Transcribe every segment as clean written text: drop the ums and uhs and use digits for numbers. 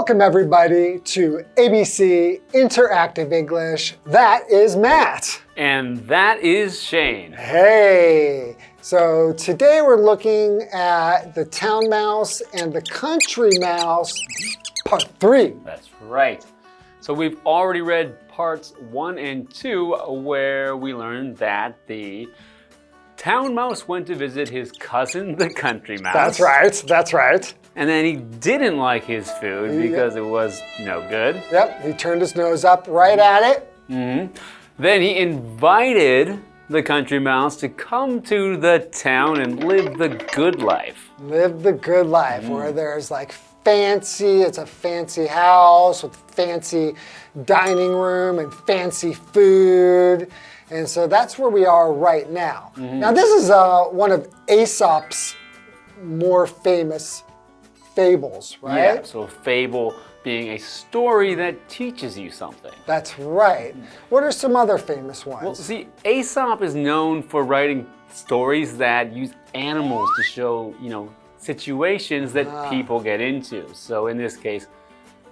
Welcome everybody to ABC Interactive English. That is Matt. And that is Shane. Hey! So today we're looking at the town mouse and the country mouse, part 3. That's right. So we've already read parts 1 and 2 where we learned that the town mouse went to visit his cousin, the country mouse. That's right. And then he didn't like his food because it was no good. Yep, he turned his nose up right at it. Then he invited the country mouse to come to the town and live the good life. Live the good life where there's like it's a fancy house with fancy dining room and fancy food. And so that's where we are right now. Now this is one of Aesop's more famous fables, right? Yeah, so fable being a story that teaches you something. That's right. What are some other famous ones? Well, see, Aesop is known for writing stories that use animals to show, situations that people get into. So in this case,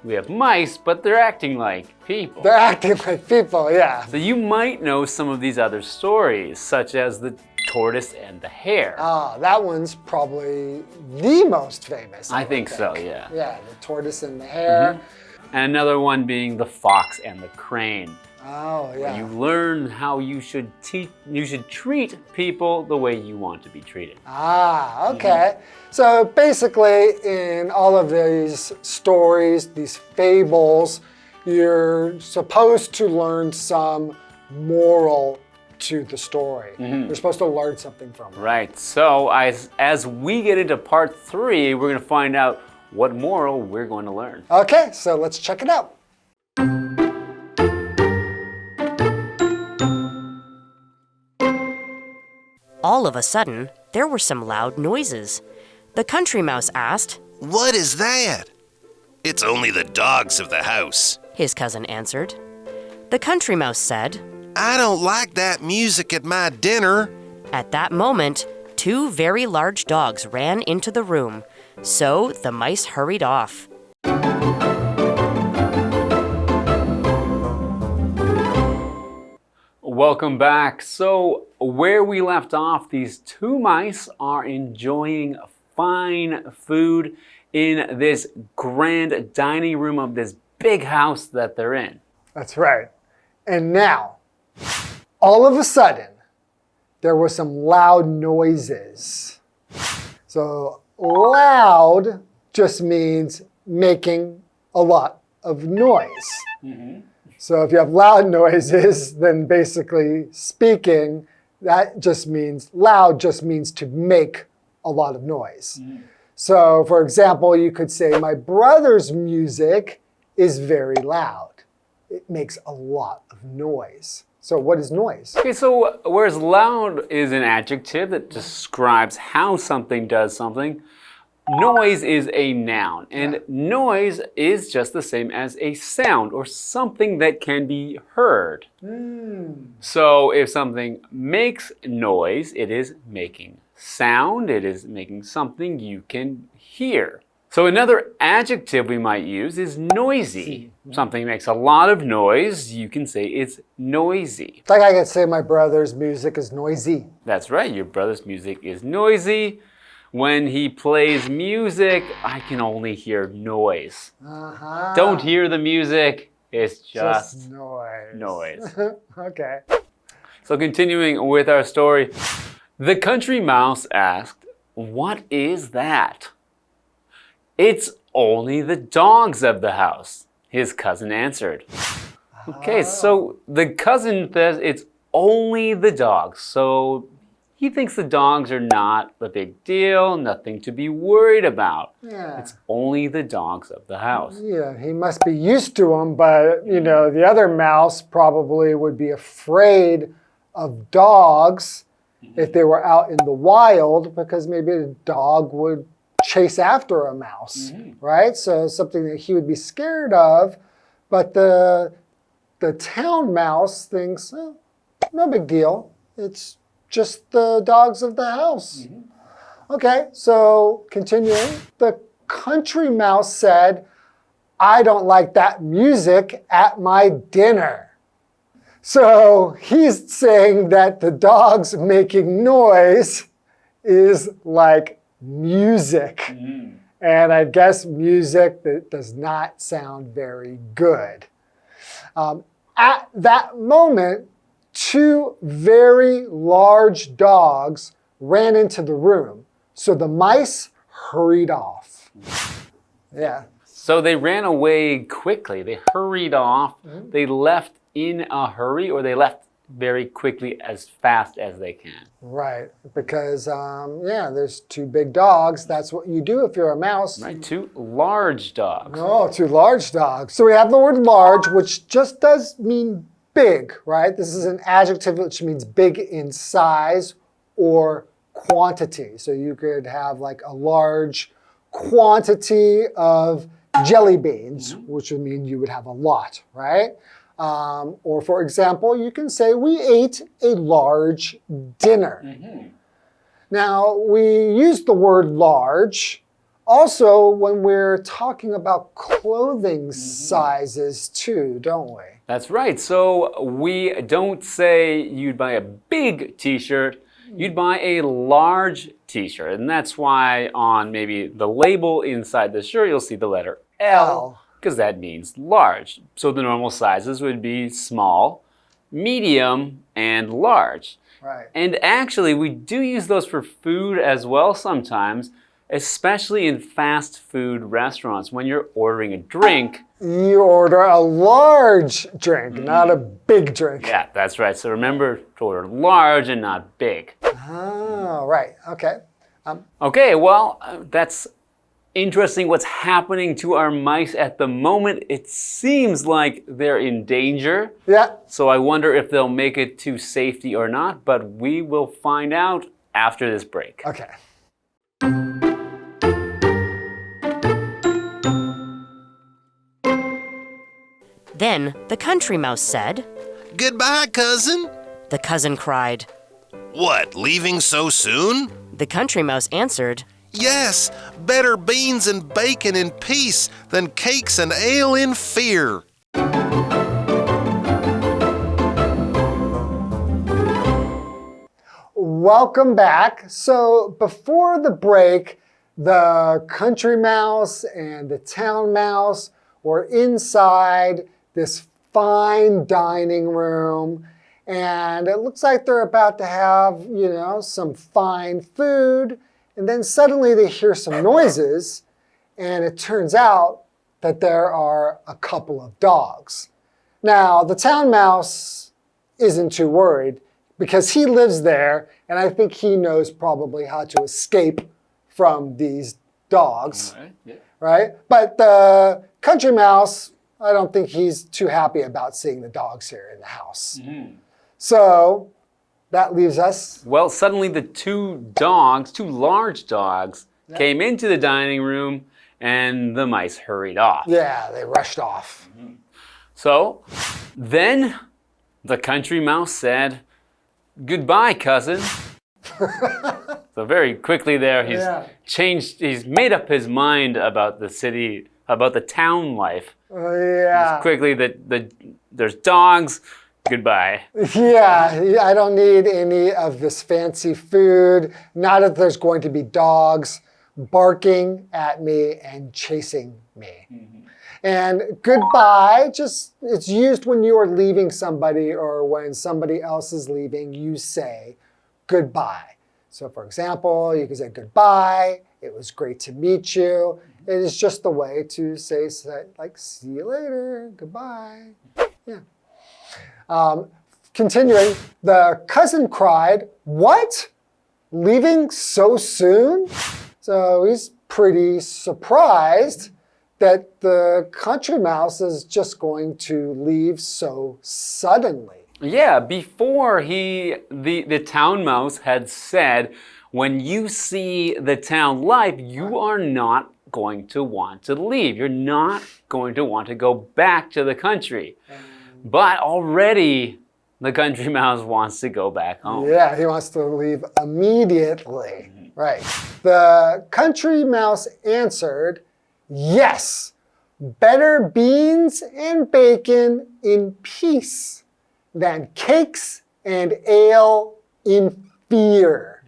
we have mice, but they're acting like people. They're acting like people, yeah. So you might know some of these other stories, such as the tortoise and the hare. That one's probably the most famous. I think so, yeah. Yeah, the tortoise and the hare. And another one being the fox and the crane. Oh, yeah. You learn how you should treat people the way you want to be treated. Okay. So basically, in all of these stories, these fables, you're supposed to learn some moral to the story. You're supposed to learn something from it. Right. So as we get into part 3, we're going to find out what moral we're going to learn. Okay, so let's check it out. All of a sudden, there were some loud noises. The country mouse asked, "What is that?" "It's only the dogs of the house," his cousin answered. The country mouse said, "I don't like that music at my dinner." At that moment, 2 very large dogs ran into the room, so the mice hurried off. Welcome back. So where we left off, these 2 mice are enjoying fine food in this grand dining room of this big house that they're in. That's right. And now, all of a sudden, there were some loud noises. So loud just means making a lot of noise. So if you have loud noises, then basically speaking, that just means loud just means to make a lot of noise. So for example, you could say, my brother's music is very loud. It makes a lot of noise. So what is noise? Okay, so whereas loud is an adjective that describes how something does something, noise is a noun, and noise is just the same as a sound or something that can be heard. So if something makes noise, it is making sound, it is making something you can hear. So another adjective we might use is noisy. Something makes a lot of noise, you can say it's noisy. Like I could say my brother's music is noisy. That's right, your brother's music is noisy. When he plays music, I can only hear noise. Don't hear the music, it's just noise. Okay. So continuing with our story, the country mouse asked, "What is that?" "It's only the dogs of the house," his cousin answered. Okay, so the cousin says it's only the dogs. So he thinks the dogs are not a big deal, nothing to be worried about. It's only the dogs of the house. Yeah, he must be used to them, but the other mouse probably would be afraid of dogs if they were out in the wild, because maybe a dog would chase after a mouse, right? So something that he would be scared of, but the town mouse thinks, no big deal. It's just the dogs of the house. Okay, so continuing, the country mouse said, I don't like that music at my dinner. So he's saying that the dog's making noise is like music. And I guess music that does not sound very good. At that moment, two very large dogs ran into the room. So the mice hurried off. Yeah. So they ran away quickly. They hurried off. They left in a hurry, or they left very quickly as fast as they can. Right, because there's two big dogs. That's what you do if you're a mouse. Right, two large dogs. Oh, two large dogs. So we have the word large, which just does mean big, right? This is an adjective which means big in size or quantity. So you could have like a large quantity of jelly beans, which would mean you would have a lot, right? Or for example, you can say, we ate a large dinner. Now, we use the word large also when we're talking about clothing sizes too, don't we? That's right. So we don't say you'd buy a big t-shirt, you'd buy a large t-shirt. And that's why on maybe the label inside the shirt, you'll see the letter L. Because that means large. So the normal sizes would be small, medium, and large. Right. And actually, we do use those for food as well sometimes, especially in fast food restaurants. When you're ordering a drink, you order a large drink, not a big drink. Yeah, that's right. So remember to order large and not big. Oh, right. Okay. Okay, well, that's interesting what's happening to our mice at the moment. It seems like they're in danger. Yeah. So I wonder if they'll make it to safety or not, but we will find out after this break. Okay. Then the country mouse said, Goodbye, cousin. The cousin cried. What, leaving so soon? The country mouse answered, Yes, better beans and bacon in peace than cakes and ale in fear. Welcome back. So before the break, the country mouse and the town mouse were inside this fine dining room, and it looks like they're about to have, some fine food. And then suddenly they hear some noises, and it turns out that there are a couple of dogs. Now, the town mouse isn't too worried because he lives there, and I think he knows probably how to escape from these dogs, right? But the country mouse, I don't think he's too happy about seeing the dogs here in the house. So that leaves us. Well, suddenly the two large dogs, came into the dining room, and the mice hurried off. Yeah, they rushed off. So then the country mouse said, Goodbye, cousin. So very quickly there, he's made up his mind about the city, about the town life. Yeah. Quickly, there's dogs. Goodbye. Yeah, I don't need any of this fancy food. Not if there's going to be dogs barking at me and chasing me. And goodbye, it's used when you are leaving somebody or when somebody else is leaving, you say goodbye. So for example, you can say goodbye, it was great to meet you. It is just a way to say like, see you later, goodbye. Yeah. Continuing, the cousin cried, What? Leaving so soon? So he's pretty surprised that the country mouse is just going to leave so suddenly. Yeah, before the town mouse had said, when you see the town life, you are not going to want to leave. You're not going to want to go back to the country. But already the country mouse wants to go back home. Yeah, he wants to leave immediately. Right. The country mouse answered, Yes, Better beans and bacon in peace than cakes and ale in fear.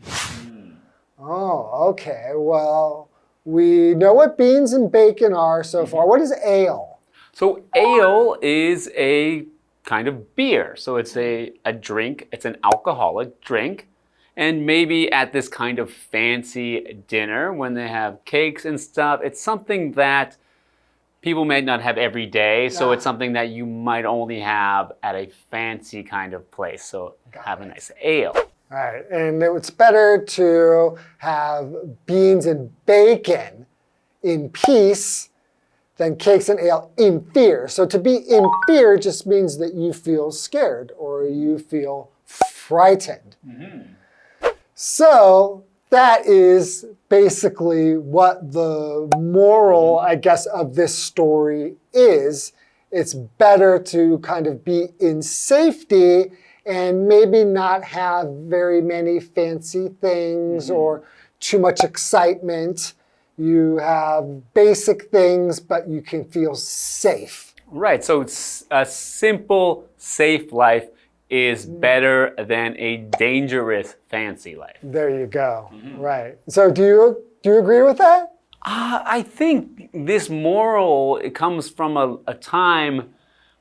Oh, okay. Well, we know what beans and bacon are so far. What is ale? So ale is a kind of beer. So it's a drink. It's an alcoholic drink. And maybe at this kind of fancy dinner when they have cakes and stuff, it's something that people may not have every day. So it's something that you might only have at a fancy kind of place. So have a nice ale. All right, and it's better to have beans and bacon in peace than cakes and ale in fear. So to be in fear just means that you feel scared or you feel frightened. So that is basically what the moral, I guess, of this story is. It's better to kind of be in safety and maybe not have very many fancy things or too much excitement. You have basic things, but you can feel safe. Right, so it's a simple, safe life is better than a dangerous, fancy life. There you go. Right. So do you agree with that? I think this moral, it comes from a time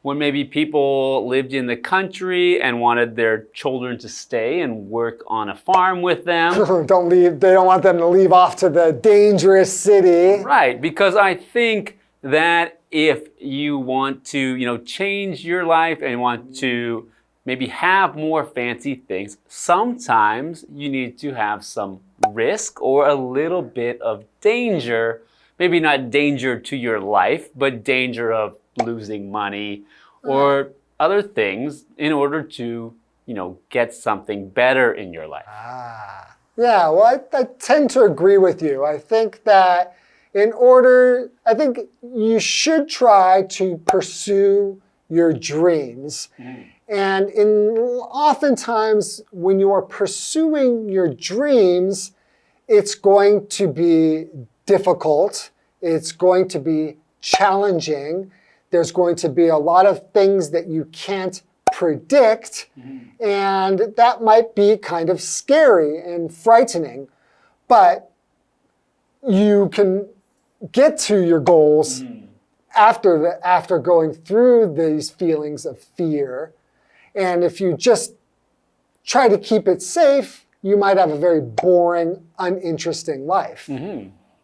when maybe people lived in the country and wanted their children to stay and work on a farm with them. They don't want them to leave off to the dangerous city. Right, because I think that if you want to, change your life and want to maybe have more fancy things, sometimes you need to have some risk or a little bit of danger. Maybe not danger to your life, but danger of losing money or other things in order to, get something better in your life. Yeah, well, I tend to agree with you. I think that I think you should try to pursue your dreams. And oftentimes when you are pursuing your dreams, it's going to be difficult. It's going to be challenging. There's going to be a lot of things that you can't predict. And that might be kind of scary and frightening. But you can get to your goals after going through these feelings of fear. And if you just try to keep it safe, you might have a very boring, uninteresting life.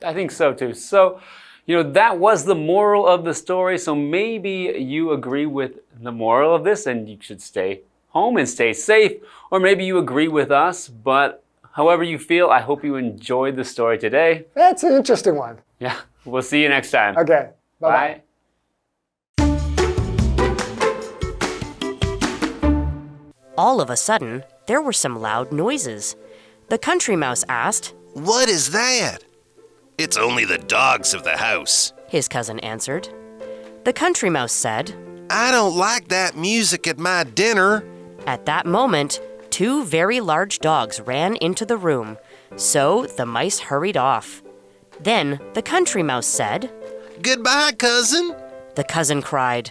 I think so too. So, that was the moral of the story. So maybe you agree with the moral of this and you should stay home and stay safe. Or maybe you agree with us, but however you feel, I hope you enjoyed the story today. That's an interesting one. Yeah, we'll see you next time. Okay, bye-bye. Bye. All of a sudden, there were some loud noises. The country mouse asked, What is that? It's only the dogs of the house. His cousin answered. The country mouse said, I don't like that music at my dinner. At that moment, 2 very large dogs ran into the room, so the mice hurried off. Then the country mouse said, Goodbye, cousin. The cousin cried.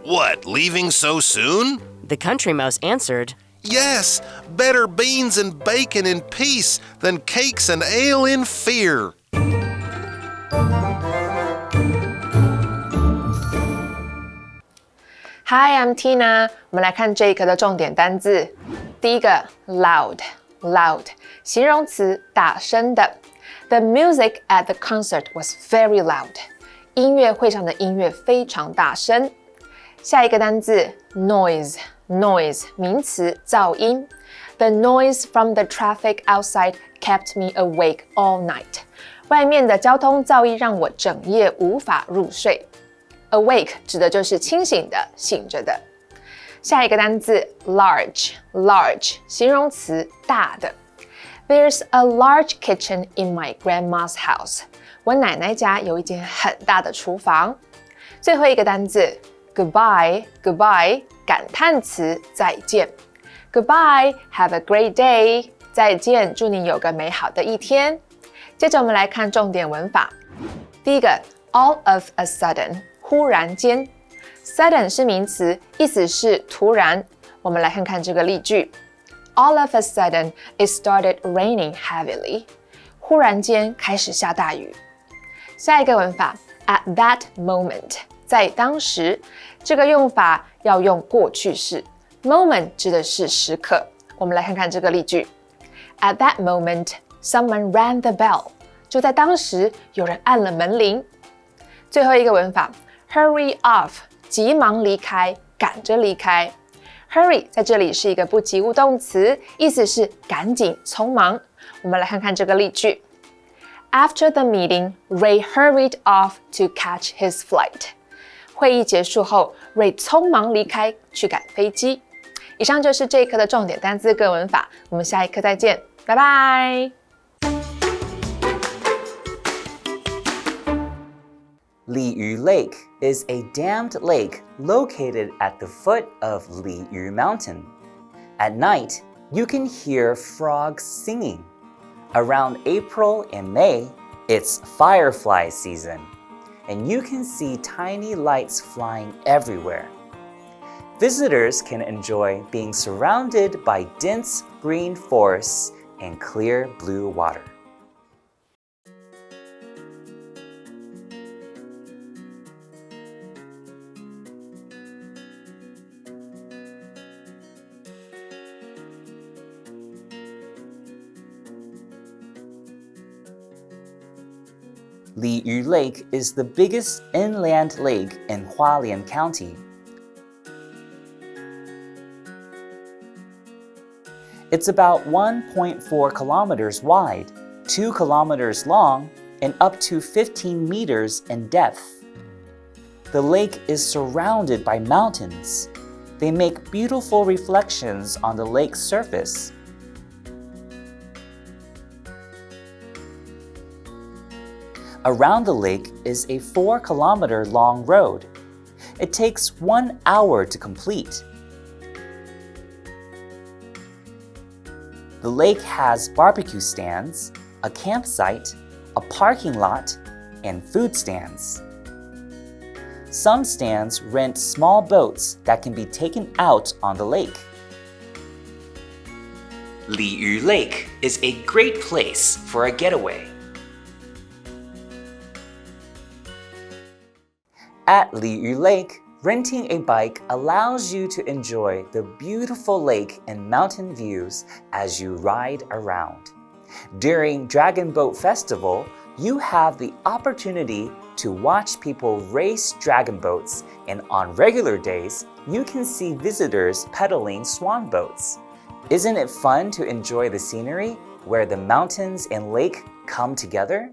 What, leaving so soon? The country mouse answered, Yes, better beans and bacon in peace than cakes and ale in fear. Hi, I'm Tina. 我们来看这一课的重点单字。第一个 loud， 形容词，大声的。The music at the concert was very loud. 音乐会上的音乐非常大声。下一个单字 noise， 名词，噪音。The noise from the traffic outside kept me awake all night. 外面的交通噪音让我整夜无法入睡。Awake 指的就是清醒的、醒着的。下一个单字 large， 形容词，大的。There's a large kitchen in my grandma's house. 我奶奶家有一间很大的厨房。最后一个单字 goodbye， 感叹词，再见。Goodbye, have a great day. 再见，祝你有个美好的一天。接着我们来看重点文法。第一个 all of a sudden， 忽然间。Sudden 是名词，意思是突然。我们来看看这个例句。All of a sudden, it started raining heavily. 忽然间开始下大雨。下一个文法 at that moment， 在当时，这个用法要用过去式。Moment 指的是时刻。我们来看看这个例句。At that moment, someone rang the bell. 就在当时，有人按了门铃。最后一个文法 hurry off， 急忙离开，赶着离开。Hurry 在这里是一个不及物动词，意思是赶紧、匆忙。我们来看看这个例句。After the meeting, Ray hurried off to catch his flight. 会议结束后，瑞匆忙离开去赶飞机。以上就是这一课的重点单字跟文法，我们下一课再见，拜拜。Liyu Lake is a dammed lake located at the foot of Liyu Mountain. At night, you can hear frogs singing. Around April and May, it's firefly season, and you can see tiny lights flying everywhere. Visitors can enjoy being surrounded by dense green forests and clear blue water. Liyu Lake is the biggest inland lake in Hualien County. It's about 1.4 kilometers wide, 2 kilometers long, and up to 15 meters in depth. The lake is surrounded by mountains. They make beautiful reflections on the lake's surface. Around the lake is a 4-kilometer long road. It takes 1 hour to complete. The lake has barbecue stands, a campsite, a parking lot, and food stands. Some stands rent small boats that can be taken out on the lake. Liyu Lake is a great place for a getaway. At Liyu Lake, renting a bike allows you to enjoy the beautiful lake and mountain views as you ride around. During Dragon Boat Festival, you have the opportunity to watch people race dragon boats, and on regular days, you can see visitors pedaling swan boats. Isn't it fun to enjoy the scenery where the mountains and lake come together?